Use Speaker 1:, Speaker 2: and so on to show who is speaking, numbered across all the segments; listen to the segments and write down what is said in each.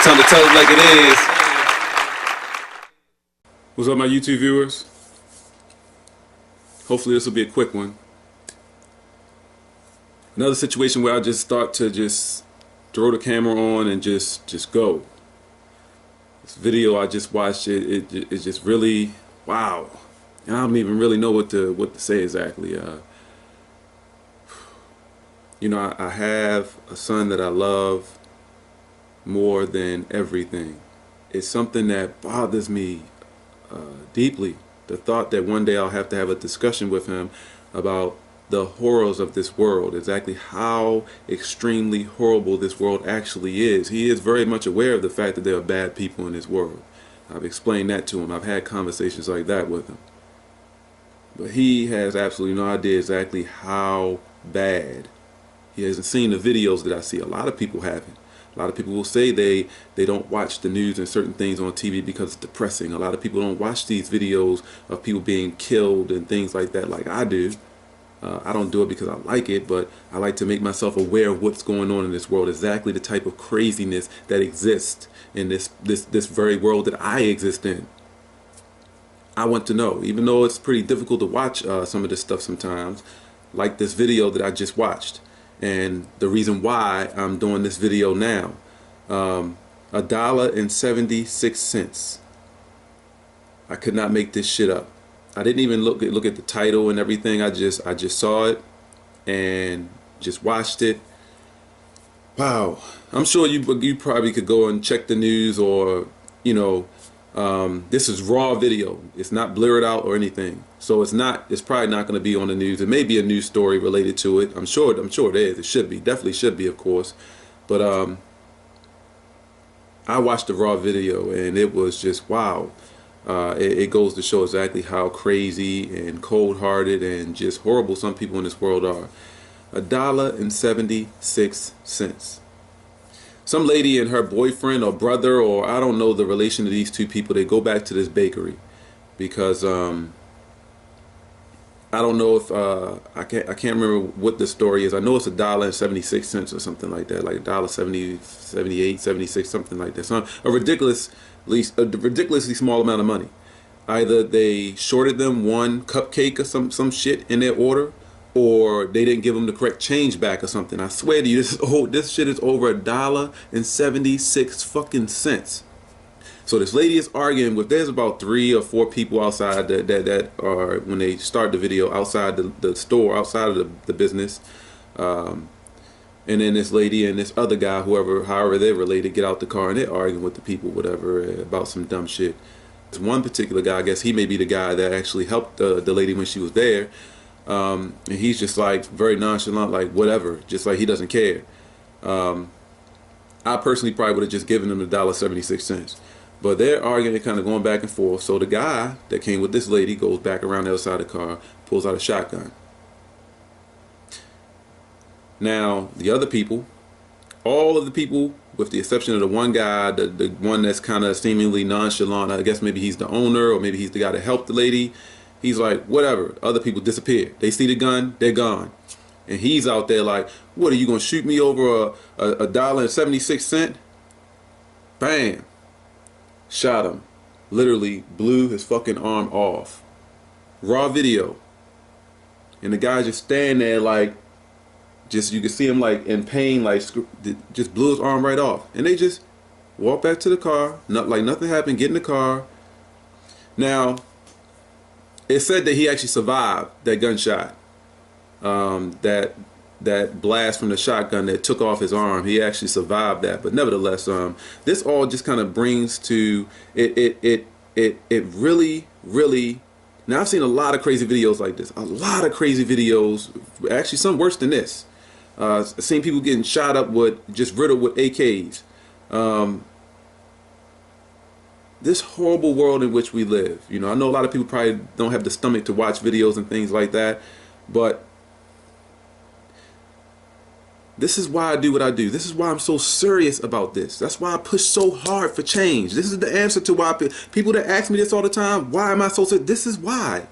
Speaker 1: Time to tell it like it is.
Speaker 2: What's up, my YouTube viewers? Hopefully this will be a quick one. Another situation where I just start to just throw the camera on and just go. This video I just watched, it's just really wow, and I don't even really know what to say exactly. You know, I have a son that I love more than everything. It's something that bothers me deeply. The thought that one day I'll have to have a discussion with him about the horrors of this world, exactly how extremely horrible this world actually is. He is very much aware of the fact that there are bad people in this world. I've explained that to him. I've had conversations like that with him. But he has absolutely no idea exactly how bad. He hasn't seen the videos that I see. A lot of people haven't. A lot of people will say they don't watch the news and certain things on TV because it's depressing. A lot of people don't watch these videos of people being killed and things like that like I do. I don't do it because I like it, but I like to make myself aware of what's going on in this world, exactly the type of craziness that exists in this very world that I exist in. I want to know, even though it's pretty difficult to watch some of this stuff sometimes, like this video that I just watched. And the reason why I'm doing this video now, $1.76. I could not make this shit up. I didn't even look at the title and everything. I just saw it and just watched it. Wow. I'm sure you probably could go and check the news, or you know, this is raw video. It's not blurred out or anything. So it's probably not going to be on the news. It may be a news story related to it. I'm sure it is. It should be. Definitely should be, of course. But I watched the raw video and it was just wow. It goes to show exactly how crazy and cold-hearted and just horrible some people in this world are. $1.76. Some lady and her boyfriend or brother, or I don't know the relation to these two people, they go back to this bakery because I don't know if I can't remember what the story is. I know it's $1.76 or something like that, like $1.70, 78, 76, something like that. So a ridiculously small amount of money. Either they shorted them one cupcake or some shit in their order, or they didn't give them the correct change back or something. I swear to you, this shit is over $1.76 fucking cents. So this lady is arguing with, there's about 3 or 4 people outside that are, when they start the video, outside the store, outside of the business. And then this lady and this other guy, however they're related, get out the car and they're arguing with the people, whatever, about some dumb shit. There's one particular guy, I guess he may be the guy that actually helped the lady when she was there. And he's just like very nonchalant, like whatever, just like he doesn't care. I personally probably would have just given him $1.76. But they're arguing, kind of going back and forth. So the guy that came with this lady goes back around the other side of the car, pulls out a shotgun. Now, the other people, all of the people, with the exception of the one guy, the one that's kind of seemingly nonchalant, I guess maybe he's the owner or maybe he's the guy that helped the lady. He's like, whatever. Other people disappear. They see the gun, they're gone. And he's out there like, what, are you going to shoot me over $1.76? Bam. Shot him. Literally blew his fucking arm off. Raw video. And the guy just standing there like, you can see him like in pain, like just blew his arm right off. And they just walk back to the car, like nothing happened, get in the car. Now, it said that he actually survived that gunshot. That blast from the shotgun that took off his arm, he actually survived that. But nevertheless, this all just kind of brings to it really. Now I've seen a lot of crazy videos like this, a lot of crazy videos, actually some worse than this. I've seen people getting shot up with, just riddled with AKs. This horrible world in which we live. You know, I know a lot of people probably don't have the stomach to watch videos and things like that, but this is why I do what I do. This is why I'm so serious about this. That's why I push so hard for change. This is the answer to why people that ask me this all the time, why am I so serious? This is why.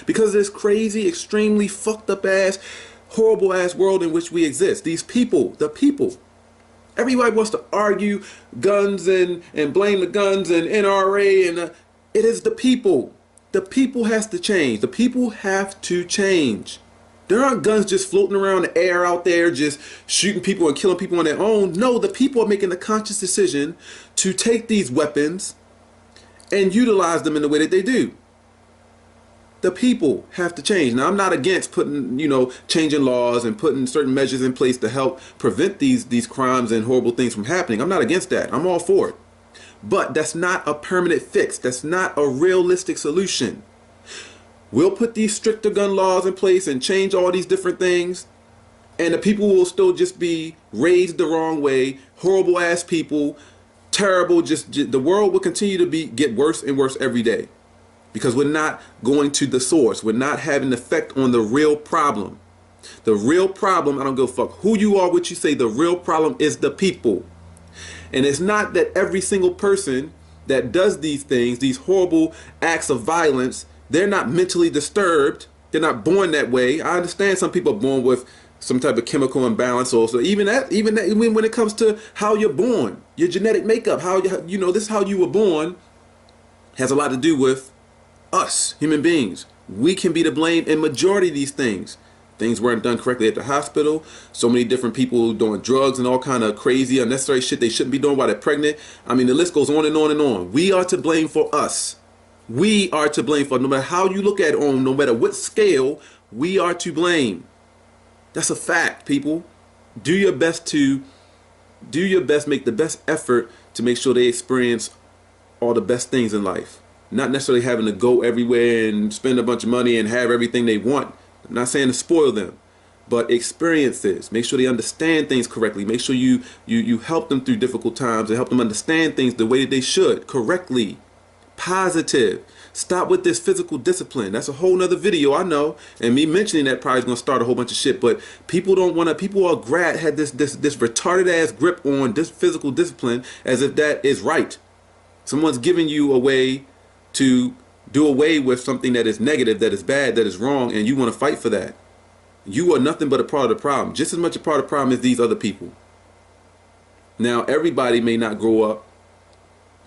Speaker 2: Because of this crazy, extremely fucked up ass, horrible ass world in which we exist. These people, the people, Everybody wants to argue guns and blame the guns and NRA and it is the people. The people has to change. The people have to change. There aren't guns just floating around the air out there just shooting people and killing people on their own. No, the people are making the conscious decision to take these weapons and utilize them in the way that they do. The people have to change. Now, I'm not against putting, changing laws and putting certain measures in place to help prevent these crimes and horrible things from happening. I'm not against that. I'm all for it. But that's not a permanent fix. That's not a realistic solution. We'll put these stricter gun laws in place and change all these different things, and the people will still just be raised the wrong way, horrible ass people, terrible, just the world will continue to get worse and worse every day. Because we're not going to the source. We're not having an effect on the real problem. The real problem, I don't give a fuck who you are, what you say, the real problem is the people. And it's not that every single person that does these things, these horrible acts of violence, they're not mentally disturbed. They're not born that way. I understand some people are born with some type of chemical imbalance also. Even when it comes to how you're born, your genetic makeup, this is how you were born, has a lot to do with us, human beings. We can be to blame in majority of these things. Things weren't done correctly at the hospital. So many different people doing drugs and all kind of crazy, unnecessary shit they shouldn't be doing while they're pregnant. I mean, the list goes on and on and on. We are to blame for us. We are to blame for, no matter how you look at it, on no matter what scale, we are to blame. That's a fact, people. Do your best, make the best effort to make sure they experience all the best things in life. Not necessarily having to go everywhere and spend a bunch of money and have everything they want. I'm not saying to spoil them, but experiences. Make sure they understand things correctly. Make sure you help them through difficult times and help them understand things the way that they should, correctly. Positive. Stop with this physical discipline. That's a whole nother video, I know. And me mentioning that probably is going to start a whole bunch of shit. But people don't want to, people are had this retarded ass grip on this physical discipline as if that is right. Someone's giving you a way to do away with something that is negative, that is bad, that is wrong, and you want to fight for that. You are nothing but a part of the problem. Just as much a part of the problem as these other people. Now, everybody may not grow up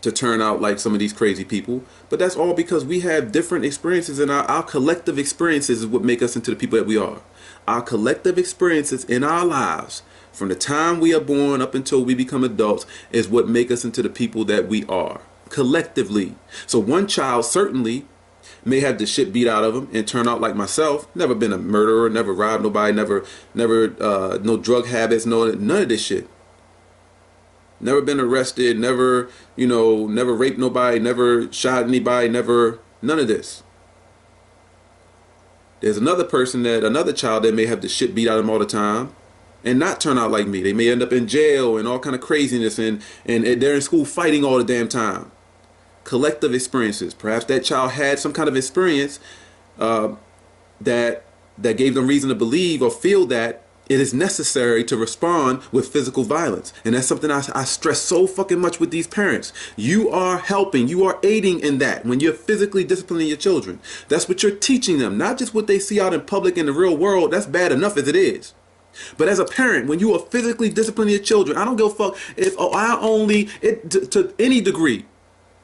Speaker 2: to turn out like some of these crazy people, but that's all because we have different experiences, and our collective experiences is what make us into the people that we are. Our collective experiences in our lives, from the time we are born up until we become adults, is what make us into the people that we are, collectively. So one child certainly may have the shit beat out of him and turn out like myself, never been a murderer, never robbed nobody, never no drug habits, none of this shit. Never been arrested, never raped nobody, never shot anybody, none of this. There's another child that may have the shit beat out of them all the time and not turn out like me. They may end up in jail and all kind of craziness, and they're in school fighting all the damn time. Collective experiences. Perhaps that child had some kind of experience that gave them reason to believe or feel that it is necessary to respond with physical violence. And that's something I stress so fucking much with these parents. You are helping, you are aiding in that when you're physically disciplining your children. That's what you're teaching them, not just what they see out in public in the real world. That's bad enough as it is. But as a parent, when you are physically disciplining your children, I don't give a fuck if to any degree.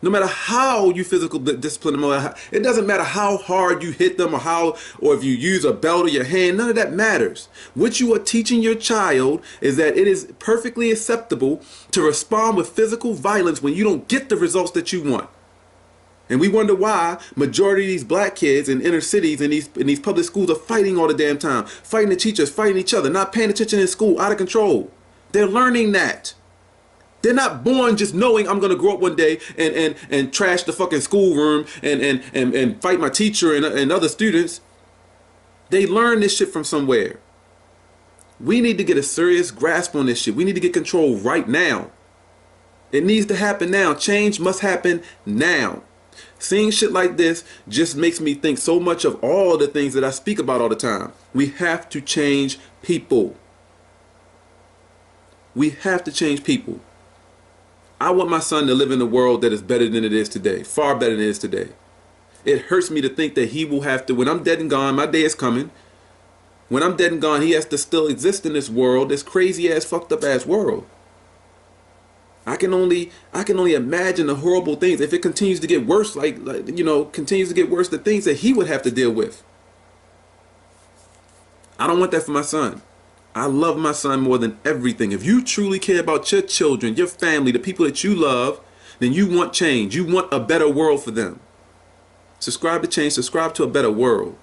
Speaker 2: No matter how you physical discipline them, it doesn't matter how hard you hit them or if you use a belt or your hand, none of that matters. What you are teaching your child is that it is perfectly acceptable to respond with physical violence when you don't get the results that you want. And we wonder why majority of these black kids in inner cities and in these public schools are fighting all the damn time, fighting the teachers, fighting each other, not paying attention in school, out of control. They're learning that. They're not born just knowing I'm gonna grow up one day and trash the fucking schoolroom and fight my teacher and other students. They learn this shit from somewhere. We need to get a serious grasp on this shit. We need to get control right now. It needs to happen now. Change must happen now. Seeing shit like this just makes me think so much of all the things that I speak about all the time. We have to change people. We have to change people. I want my son to live in a world that is better than it is today, far better than it is today. It hurts me to think that he will have to, when I'm dead and gone, my day is coming. When I'm dead and gone, he has to still exist in this world, this crazy ass, fucked up ass world. I can only imagine the horrible things if it continues to get worse, continues to get worse, the things that he would have to deal with. I don't want that for my son. I love my son more than everything. If you truly care about your children, your family, the people that you love, then you want change. You want a better world for them. Subscribe to change. Subscribe to a better world.